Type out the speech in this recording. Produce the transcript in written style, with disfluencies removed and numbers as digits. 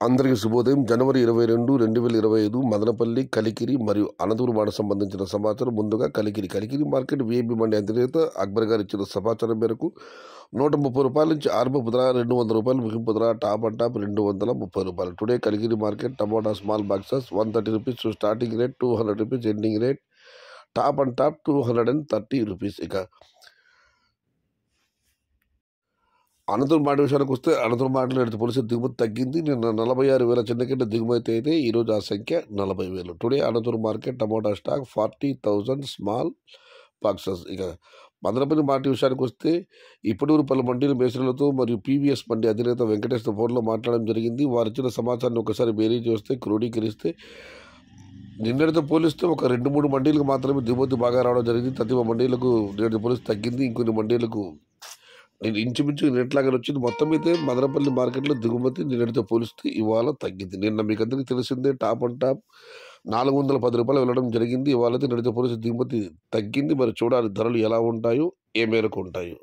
అందరికీ శుభోదయం. జనవరి 22, 2025 మదనపల్లి, కలికిరి మరియు అనంతపురం మాట సంబంధించిన సమాచారం. ముందుగా కలికిరి మార్కెట్ విఐపి మండి అధినేత అక్బర్ గారు ఇచ్చిన సమాచారం మేరకు 130 రూపాయల నుంచి ఆరంభపు ధర 200 రూపాయలు, ముగింపు ధర టాప్ అండ్ టాప్ 230 రూపాయలు. Today Kalikiri market tomato small boxes 130 rupees starting rate, 200 rupees ending rate, top and top 230 rupees. ఇక అనంతపురం మాట విషయానికి వస్తే అనంతపురం మాటలో ఎడుతు పోలీసు దిగుమతి తగ్గింది. నిన్న 46,000 చిన్నకింట దిగుమతి అయితే ఈరోజు ఆ సంఖ్య 40,000. Today Anantapuram market tomato stock 40,000 small boxes. ఇక మదనపల్లి మాట విషయానికి వస్తే ఇప్పటివరకు పలు మండీల మేసరులతో మరియు పీవీఎస్ మండి అధినేత వెంకటేశ్వర ఫోన్లో మాట్లాడడం జరిగింది. వారు ఇచ్చిన సమాచారాన్ని ఒకసారి బేరీ చేస్తే క్రోడీకరిస్తే నిన్నటితో పోలిస్తే ఒక 2-3 మండీలకు మాత్రమే దిగుమతి బాగా రావడం జరిగింది. తదివ మండీలకు నిన్నటితో పోలిస్తే తగ్గింది. ఇంకొన్ని మండీలకు నేను ఇంచుమించు నిన్నట్లాగానే వచ్చింది. మొత్తం అయితే మదనపల్లి మార్కెట్లో దిగుమతి నిన్నటితో పోలిస్తే ఇవాళ తగ్గింది. నిన్న మీకు అందరికీ తెలిసిందే టాప్ అండ్ టాప్ 410 రూపాయలు వెళ్ళడం జరిగింది. ఇవాళ అయితే నిన్నటితో పోలిస్తే దిగుమతి తగ్గింది. మరి చూడాలి ధరలు ఎలా ఉంటాయో, ఏ మేరకు ఉంటాయో.